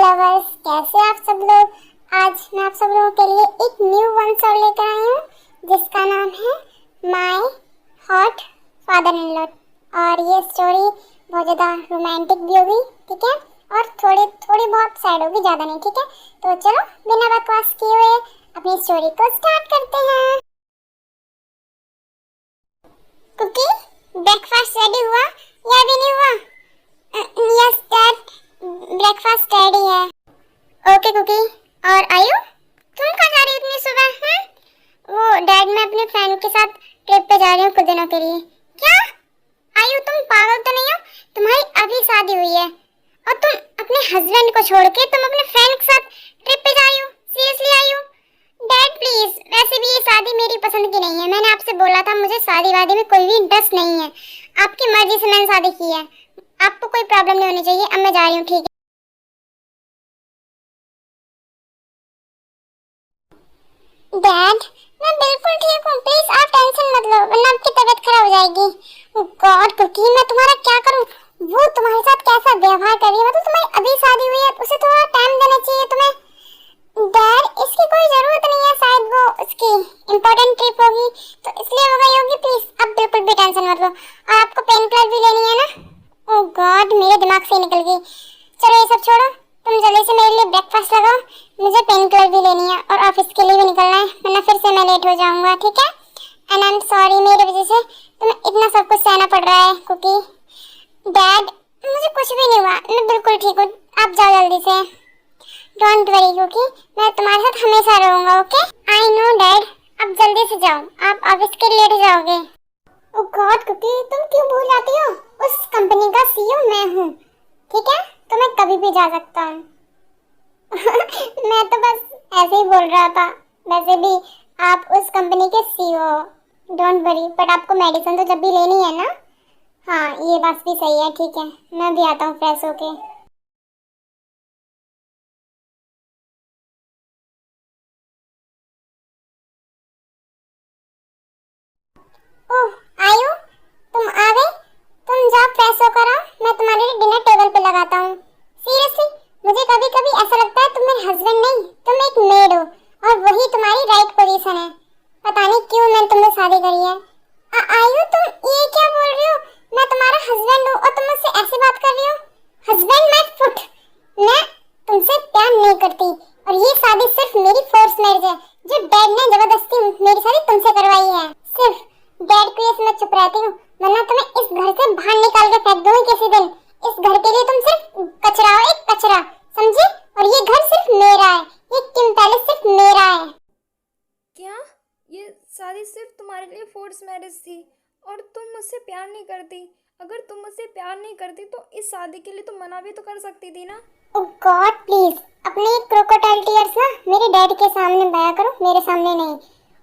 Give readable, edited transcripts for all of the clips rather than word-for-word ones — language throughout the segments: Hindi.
लवर्स, कैसे आप सब लोग। आज मैं आप सब लोगों के लिए एक न्यू वन स्टोरी लेकर आई हूँ जिसका नाम है my hot father in law. और ये स्टोरी बहुत ज़्यादा रोमांटिक भी होगी, ठीक है, और थोड़ी बहुत सैड होगी, ज़्यादा नहीं, ठीक है। तो चलो बिना बकवास किए हुए अपनी स्टोरी को स्टार्ट करते हैं। कुकी, ब्रेकफास्ट रेडी हुआ या अभी नहीं हुआ? यस डैड, ब्रेकफास्ट रेडी है। ओके कुकी, और आयु तुम कहाँ जा रही हो इतनी सुबह? हैं? वो डैड, मैं अपने फ्रेंड के साथ ट्रिप पे जा रही हूँ कुछ दिनों के लिए। क्या आयु, तुम पागल तो नहीं हो? तुम्हारी अभी शादी हुई है और तुम अपने हस्बैंड को छोड़ के तुम अपने फ्रेंड के साथ ट्रिप पे जा रही हो? सीरियसली आयु? डैड प्लीज, वैसे भी ये शादी मेरी पसंद की नहीं है। मैंने आपसे बोला था मुझे शादी वादी में कोई भी इंटरेस्ट नहीं है। आपकी मर्जी से मैंने शादी की है, आपको कोई प्रॉब्लम नहीं होनी चाहिए। अब मैं जा रही हूँ, ठीक है। डैड मैं बिल्कुल ठीक हूँ, प्लीज आप टेंशन मत लो वरना आपकी तबीयत खराब हो जाएगी। गॉड कुकी, मैं तुम्हारा क्या करूँ? वो तुम्हारे साथ कैसा व्यवहार कर रही है? मतलब तुम्हारी अभी शादी हुई है, उसे थोड़ा टाइम देना चाहिए तुम्हें। डैड इसकी कोई जरूरत नहीं है, शायद वो उसकी इम्पोर्टेंट ट्रिप होगी तो इसलिए हो गई होगी। प्लीज अब बिल्कुल भी टेंशन मत लो। और आपको पेन किलर भी लेनी है ना? ओह गॉड, मेरे दिमाग से निकल गई। चलो ये सब छोड़ो, तुम जल्दी से मेरे लिए ब्रेकफास्ट लगाओ, मुझे पेन किलर भी लेनी है और ऑफिस के लिए भी निकलना है, वरना फिर से मैं लेट हो जाऊंगा, ठीक है। एंड आई एम सॉरी, मेरी वजह से तुम्हें इतना सब कुछ सहना पड़ रहा है कुकी। डैड मुझे कुछ भी नहीं हुआ, मैं बिल्कुल ठीक हूँ, आप जाओ जल्दी से। डोंट वरी कुकी, मैं तुम्हारे साथ हमेशा रहूंगा, ओके। आई नो डैड, अब जल्दी से जाओ, आप ऑफिस के लिए लेट हो जाओगे। ओह गॉड कुकी, तुम क्यों भूल जाती हो? उस कंपनी का सीईओ मैं हूँ, ठीक है, तो मैं कभी भी जा सकता हूँ। मैं तो बस ऐसे ही बोल रहा था, वैसे भी आप उस कंपनी के सीईओ हो। डोंट वरी, बट आपको मेडिसिन तो जब भी लेनी है ना। हाँ ये बात भी सही है, ठीक है, मैं भी आता हूँ फ्रेश होके। ओह आयु, तुम आ गई? तुम जाओ फ्रेश होकर आओ, मैं तुम्हारे लिए डिनर टेबल पे लगाता हूँ। सीरियसली मुझे कभी कभी ऐसा लगता है तुम मेरे हस्बैंड नहीं, तुम एक मेड हो और वही तुम्हारी राइट पोजीशन है। पता नहीं क्यों मैंने तुमसे शादी करी है। आयु तुम ये क्या बोल रही हो? मैं तुम्हारा हस्बैंड हूँ और तुम मुझसे ऐसी बात कर रही हो? हस्बैंड माय फुट, मैं तुमसे प्यार नहीं करती और ये शादी सिर्फ मेरी फोर्स मैरिज है जो डैड ने जबरदस्ती मेरी शादी तुमसे करवाई है। सिर्फ डैड की वजह से मैं चुप रहती हूँ, वरना तुम्हें इस घर से बाहर निकाल के फेंक दूंगी किसी दिन। इस घर के लिए तुम सिर्फ कचरा हो, एक कचरा, समझी? और ये घर सिर्फ मेरा है, ये किंग पैलेस सिर्फ मेरा है। क्या ये शादी सिर्फ तुम्हारे लिए फोर्स मैरिज थी और तुम मुझसे प्यार नहीं करती? अगर तुम मुझसे प्यार नहीं करती तो इस शादी के लिए तुम मना भी तो कर सकती थी ना। ओह गॉड प्लीज, अपने क्रोकोडाइल टीयर्स ना मेरे डैड के सामने बहाया करो, मेरे सामने नहीं।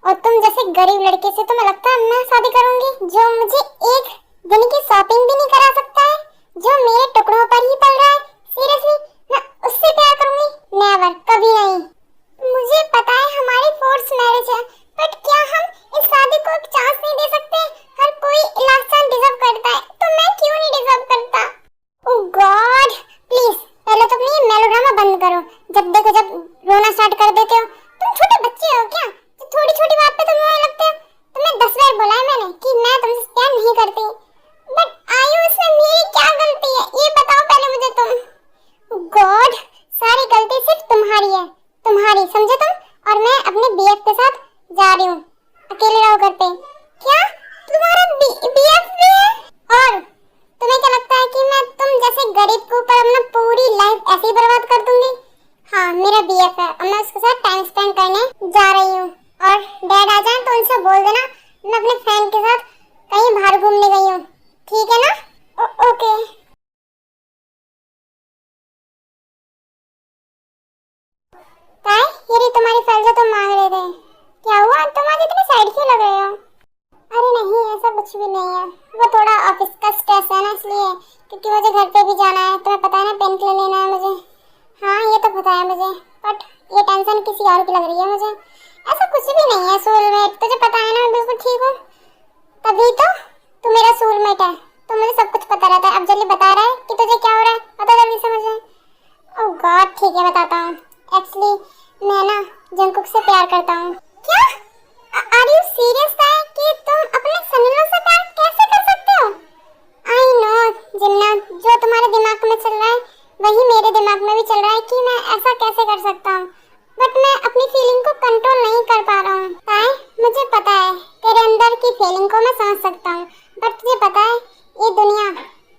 और तुम जैसे गरीब लड़के से तुम्हें लगता है मैं शादी करूंगी जो मुझे एक दिन की शॉपिंग भी नहीं करा सकता है, जो मेरे टुकड़ों पर ही पल रहा है? सीरियसली मैं उससे प्यार करूंगी? नेवर, कभी नहीं। मुझे पता है हमारी फोर्स मैरिज है, बट क्या हम इस शादी को एक चांस नहीं दे सकते? हर कोई लास्ट चांस डिजर्व करता है, तो मैं क्यों नहीं डिजर्व करता? ओह गॉड प्लीज, पहले तो अपनी मेलोड्रामा बंद करो। जब देखो जब रोना स्टार्ट कर देते हो। तुम छोटे बच्चे हो क्या? थोड़ी छोटी बात पे तुम रोने लगते हो। तुम्हें 10 बार बोला है मैंने कि मैं तुमसे प्यार नहीं करती, बट आयु इसमें मेरी क्या गलती है ये बताओ पहले मुझे तुम। गॉड, सारी गलती सिर्फ तुम्हारी है, तुम्हारी, समझे तुम? और मैं अपने बीएफ के साथ जा रही हूँ, अकेले रहो घर पे। क्या तुम्हारा बीएफ भी है? और तुम्हें क्या लगता है कि मैं तुम जैसे गरीब के ऊपर अपना पूरी लाइफ ऐसे ही बर्बाद कर दूंगी? हाँ मेरा बीएफ है और मैं उसके साथ टाइम स्पेंड करने जा रही हूँ। और डैड आ जाए तो उनसे बोल देना मैं अपने फ्रेंड के साथ कहीं बाहर घूमने गई हूँ, ठीक है ना? ओके। काय ये रही तुम्हारी फाइल जो तुम मांग रहे थे। क्या हुआ, तुम आज इतने साइड क्यों लग रहे हो? अरे नहीं ऐसा कुछ भी नहीं है, वो थोड़ा ऑफिस का स्ट्रेस है ना इसलिए, क्योंकि मुझे घर पे भी जाना है, तुम्हें पता है ना, पेन किलर लेना है मुझे। हाँ ये तो पता है मुझे, बट ये टेंशन किसी और की लग रही है मुझे। ऐसा कुछ भी नहीं है सोलमेट, तुझे पता है ना मैं बिल्कुल ठीक हूँ। तभी तो तू मेरा सोलमेट है, तो मुझे सब कुछ पता रहता है। अब जल्दी बता रहा है कि तुझे क्या हो रहा है, बता जल्दी से मुझे। ओह गॉड ठीक करता हूँ। क्या? आर यू सीरियस कि तुम अपने सनीलों से प्यार कैसे कर सकते हो? आई नो जिन्ना, जो तुम्हारे दिमाग में चल रहा है वही मेरे दिमाग में भी चल रहा है कि मैं ऐसा कैसे कर सकता हूँ, बट मैं अपनी फीलिंग को कंट्रोल नहीं कर पा रहा हूँ। ताई, मुझे पता है तेरे अंदर की फीलिंग को मैं समझ सकता हूँ, बट तुझे पता है ये दुनिया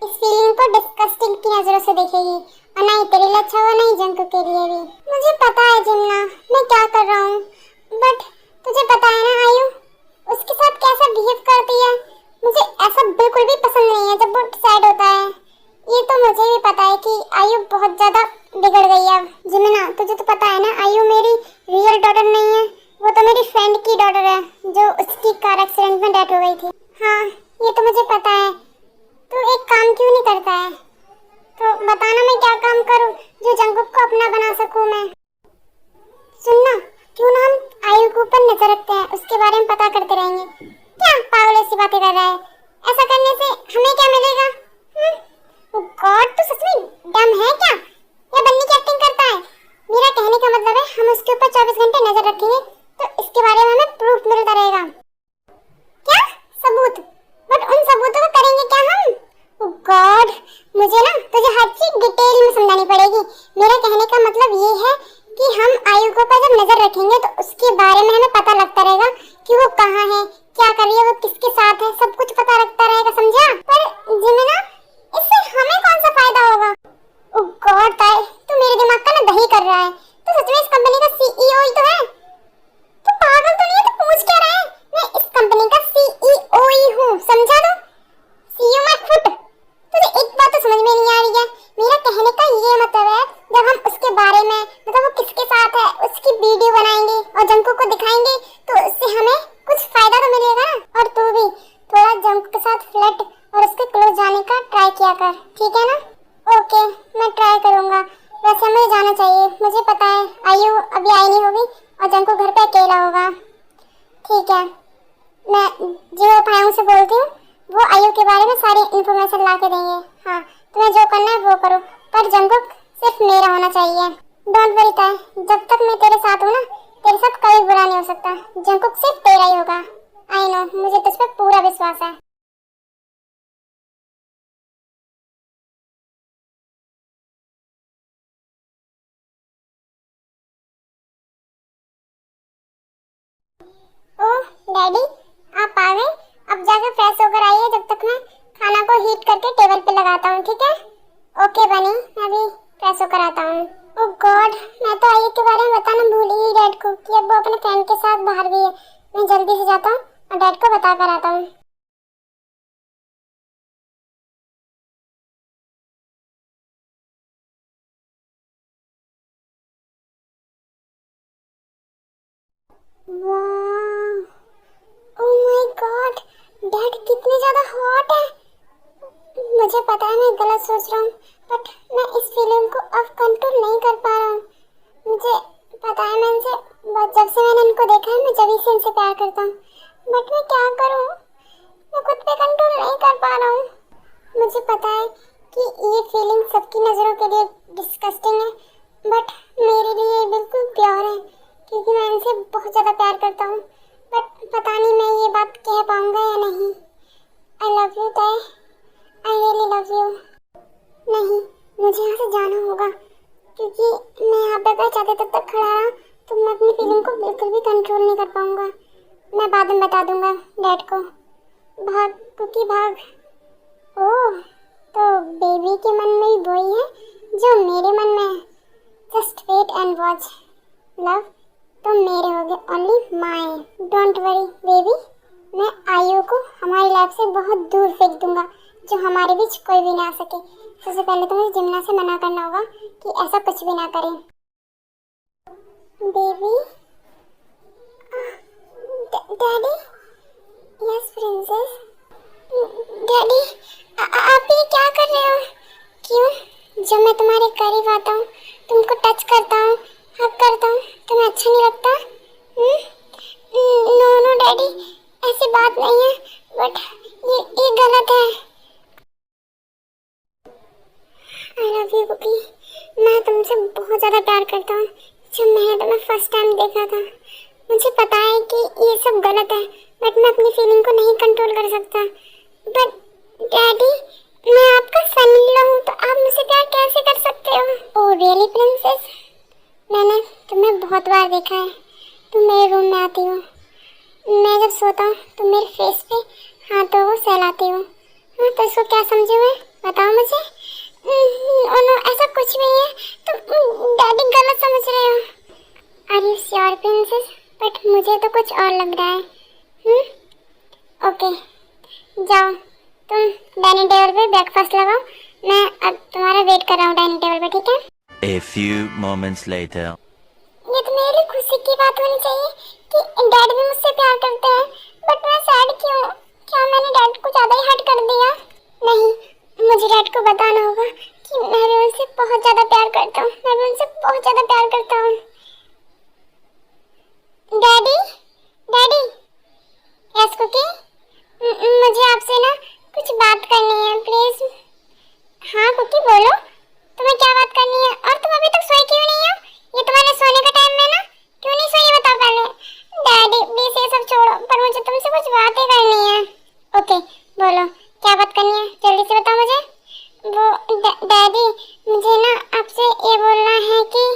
इस फीलिंग को डिस्कस्टिंग की नजरों से देखेगी, और नहीं तेरे लिए अच्छा हुआ, नहीं जंकू के लिए भी। मुझे पता है जिन्ना मैं क्या कर रहा हूँ, बट तुझे पता है ना आयु उसके साथ कैसा बिहेव करती है। मुझे ऐसा बिल्कुल भी पसंद नहीं है जब वो सैड होता है। ये तो मुझे भी पता है कि आयु बहुत ज्यादा बिगड़ गई है अब। जिमिना, तुझे तो पता है ना आयु मेरी रियल डॉटर नहीं है, वो तो मेरी फ्रेंड की डॉटर है जो उसकी कार एक्सीडेंट में डेथ हो गई थी। हाँ ये तो मुझे पता है। तू एक काम क्यों नहीं करता है? तो बताना मैं क्या काम करूँ जो जंगकुक को अपना बना सकूँ मैं। सुनना, क्यों ना हम आयु के ऊपर नजर रखते हैं, उसके बारे में पता करते रहेंगे। क्या पागल ऐसी बातें कर रहा है? ऐसा करने से हमें क्या मिलेगा? गॉड, तू सच में डम है क्या या बनने की एक्टिंग करता है? मेरा कहने का मतलब है हम उसके ऊपर 24 घंटे नजर रखेंगे तो इसके बारे में हमें प्रूफ मिलता रहेगा। क्या सबूत? बट उन सबूतों को करेंगे क्या हम? गॉड, मुझे ना तुझे हर चीज डिटेल में समझानी पड़ेगी। मेरा कहने का मतलब ये है कि हम आयु को पर जब नजर रखेंगे तो उसके बारे में हमें पता लगता रहेगा कि वो कहाँ है, क्या कर रही है, वो किसके साथ है, सब कुछ पता लगता रहेगा, समझा? पर जिमिना, इससे हमें कौन सा फायदा होगा? ओह गॉड ताई, तू मेरे दिमाग का ना दही कर रहा है। तू सच में इस कंपनी का सीईओ ही तो है? तू पागल तो नहीं है? तू पूछ क्या रहा है? मैं इस कंपनी का सीईओ ही हूँ, समझा? तो सीईओ माय फुट। तुझे एक बात तो समझ में नहीं आ रही है। मेरा कहने का ये मतलब है जब हम उसके बारे में, मतलब वो किसके साथ है, उसकी वीडियो बनाएंगे और जंकू को दिखाएंगे तो उससे हमें कुछ फायदा तो मिलेगा ना। और तू भी थोड़ा जंकू के साथ फ्लर्ट और उसके क्लोज जाने का ट्राई किया कर, ठीक है ना? ओके, मैं ट्राई करूंगा। वैसे मुझे जाना चाहिए, मुझे पता है आयु अभी आई नहीं होगी और जंकू घर पे अकेला होगा। ठीक है, मैं जो भाइयों से बोलती हूँ वो आयु के बारे में सारी इन्फॉर्मेशन ला के देंगे। हाँ, तुम्हें जो करना है वो करो, पर जंकुक सिर्फ मेरा होना चाहिए। डोंट वरी ताई, जब तक मैं तेरे साथ हूँ ना, तेरे साथ कभी बुरा नहीं हो सकता। जंकुक सिर्फ तेरा ही होगा। आई नो, मुझे तुझ पे पूरा विश्वास है। ओह डैडी, आप आ गए? अब जाकर फ्रेश होकर आइए, जब तक मैं खाना को हीट करके टेबल पे लगाता हूँ, ठीक है? ओके बनी, मैं भी फ्रेश होकर आता हूँ। ओह गॉड, मैं तो आयु के बारे में बताना भूल ही डैड को कि अब वो अपने फ्रेंड के साथ बाहर गई है। मैं जल्दी से जाता हूँ और डैड को बता कर आता हूँ। वाह, ओह माय गॉड, डैड कितने ज्यादा हॉट है। मुझे पता है मैं गलत सोच रहा हूँ, बट मैं इस फीलिंग को अब कंट्रोल नहीं कर पा रहा हूँ। मुझे पता है मैं इनसे, जब से मैंने इनको देखा है मैं जब से इनसे प्यार करता हूँ, बट मैं क्या करूँ? मैं खुद पे कंट्रोल नहीं कर पा रहा हूँ। मुझे पता है कि ये फीलिंग सबकी नज़रों के लिए डिस्गस्टिंग है, बट मेरे लिए ये बिल्कुल प्योर है क्योंकि मैं इनसे बहुत ज़्यादा प्यार करता हूँ। बट पता नहीं मैं ये बात कह पाऊँगा या नहीं। आई लव यू ताई, आई रियली लव यू। नहीं, मुझे यहाँ से जाना होगा क्योंकि मैं यहाँ पे अगर ज़्यादा देर तक खड़ा रहा तो मैं अपनी फीलिंग को बिल्कुल भी कंट्रोल नहीं कर पाऊँगा। मैं बाद में बता दूँगा डैड को। भाग कुकी भाग। ओह, तो बेबी के मन में भी वही है जो मेरे मन में है। Just wait and watch love, तुम मेरे होगे, only my. Don't worry baby, मैं आयु को हमारी लाइफ से बहुत दूर फेंक दूंगा, जो हमारे बीच कोई भी ना आ सके। सबसे पहले तो मुझे जिमना से मना करना होगा कि ऐसा कुछ भी ना करें। Baby, daddy, yes princess. Daddy, आप ये क्या कर रहे हो? क्यों? जब मैं तुम्हारे करीब आता हूँ, तुमको टच करता हूँ, हग करता हूँ, तुम्हें अच्छा नहीं लगता? नो नो डैडी, ऐसी बात नहीं है, बट ये गलत है। आई लव यू कुकी, मैं तुमसे बहुत ज़्यादा प्यार करता हूँ। जब मैंने तुम्हें फर्स्ट टाइम देखा था मुझे पता है कि ये सब गलत है, बट मैं अपनी फीलिंग को नहीं कंट्रोल कर सकता। बट डैडी, मैं आपका सन इन लॉ हूँ, तो आप मुझसे प्यार कैसे कर सकते हो? ओह रियली प्रिंसेस, मैंने तुम्हें बहुत बार देखा है। तुम मेरे रूम में आती हो, मैं जब सोता हूँ तो मेरे फेस पे हाथों को सहलाती हो। हाँ, तो इसको क्या समझे हुए, बताओ मुझे। नो, ऐसा कुछ भी नहीं है, तुम डैडी गलत समझ रहे हो। Are you sure princess? But मुझे तो कुछ और लग रहा है। ओके, जाओ तुम डाइनिंग टेबल पे ब्रेकफास्ट लगाओ, मैं अब तुम्हारा वेट कर रहा हूँ डाइनिंग टेबल पे, ठीक है? A few moments later. ये तो मेरे लिए खुशी की बात होनी चाहिए कि डैड भी मुझसे प्यार करते हैं, बट मैं सैड क्यों? क्या मैंने डैड को ज़्यादा ही हर्ट कर दिया? नहीं, मुझे डैड को बताना होगा कि मैं भी उनसे बहुत ज़्यादा प्यार करता हूँ, मैं भी उनसे बहुत ज़्यादा प्यार करता हूँ। डैडी, डैडी, यस कुकी, मुझे आपसे ना कुछ बात करनी है प्लीज़। हाँ कुकी बोलो, तुम्हें क्या बात करनी है? और तुम अभी तक सोई क्यों नहीं हो? ये तुम्हारे सोने का टाइम है ना, क्यों नहीं सोई बताओ पहले। डैडी प्लीज ये सब छोड़ो, पर मुझे तुमसे कुछ बातें करनी है। ओके बोलो, क्या बात करनी है, जल्दी से बताओ मुझे। वो डैडी, मुझे ना आपसे ये बोलना है कि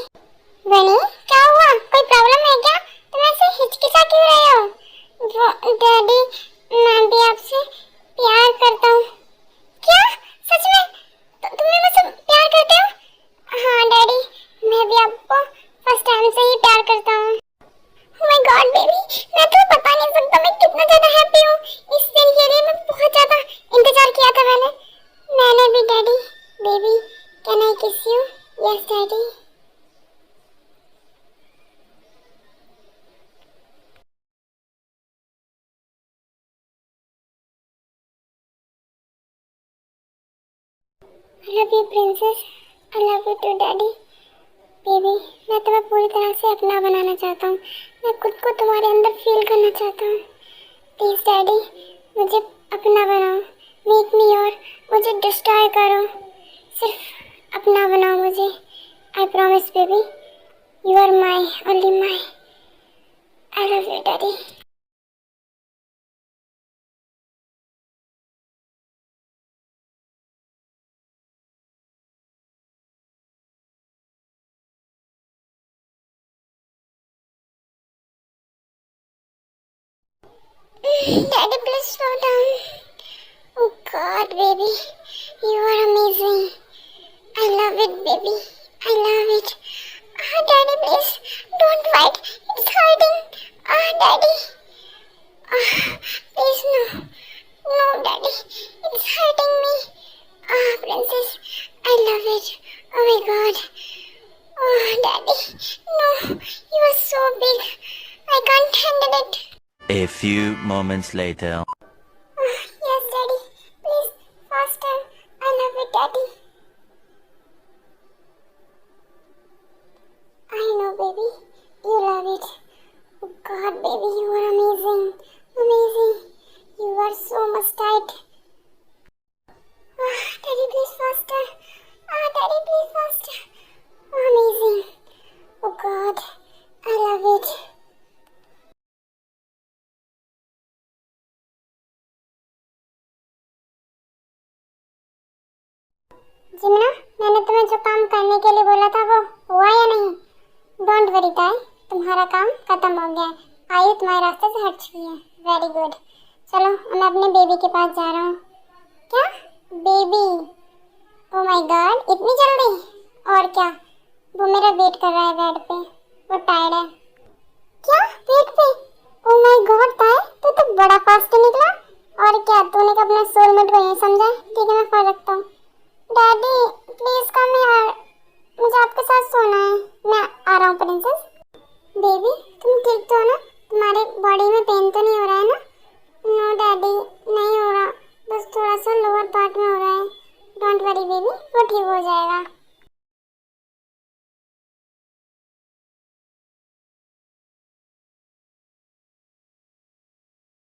बनी, क्या हुआ, कोई प्रॉब्लम है क्या? तुम ऐसे हिचकिचा क्यों रहे हो? वो डैडी, मैं भी आपसे प्यार करता हूँ। क्या सच में? तुम्हें मुझसे प्यार करते हो? हाँ डैडी, मैं भी आपको फर्स्ट टाइम से ही प्यार करता हूँ। Oh my God बेबी, मैं तो बता नहीं सकता मैं कितना ज़्यादा हैप्पी हूँ। इस दिन के लिए मैं बहुत ज़्यादा इंतजार किया था मैंने भी डैडी। बेबी कैन आई किस you? Yes daddy. I love you princess, I love you too daddy। Baby मैं तुम्हें पूरी तरह से अपना बनाना चाहता हूँ, मैं खुद को तुम्हारे अंदर फील करना चाहता हूँ। प्लीज डैडी मुझे अपना बनाओ, मेक मी योर, मुझे डिस्ट्रॉय करो, सिर्फ अपना बनाओ मुझे। I promise baby, you are my, only my. I love you daddy. Daddy, please slow down. Oh God, baby, you are amazing. I love it, baby. I love it. Ah, Daddy, please don't fight. It's hurting. Ah, Daddy. Ah, please no, no, Daddy. It's hurting me. Ah, Princess, I love it. Oh my God. Oh, Daddy, no, you are so big. I can't handle it. A few moments later. Yes, Daddy. Please, faster. I love it, Daddy. I know, baby. You love it. Oh God, baby, you are amazing. Amazing. You are so much tight. Ah, Daddy, please faster. Ah, Daddy, please faster. Amazing. Oh God, I love it. जिमना, मैंने तुम्हें जो काम करने के लिए बोला था वो हुआ या नहीं? डोंट वरी ताई, तुम्हारा काम खत्म हो गया है। आयु तुम्हारे रास्ते से हट चुकी है। Very good. चलो मैं अपने बेबी के पास जा रहा हूँ। क्या बेबी? ओ माय गॉड, इतनी जल्दी? और क्या, वो मेरा वेट कर रहा है बेड पे, वो टायर्ड है। क्या वेट पे? ओ माय गॉड ताई, तू तो बड़ा फास्ट निकला। और क्या, तूने तो अपना सोलमेट को नहीं समझा। ठीक है, मैं फोन रखता हूँ। डैडी प्लीज कम हियर, मुझे आपके साथ सोना है। मैं आ रहा हूँ प्रिंसेस। बेबी तुम ठीक तो हो ना? तुम्हारे बॉडी में पेन तो नहीं हो रहा है ना? नो डैडी, नहीं हो रहा, बस थोड़ा सा लोअर पार्ट में हो रहा है। डोंट वरी बेबी, वो ठीक हो जाएगा।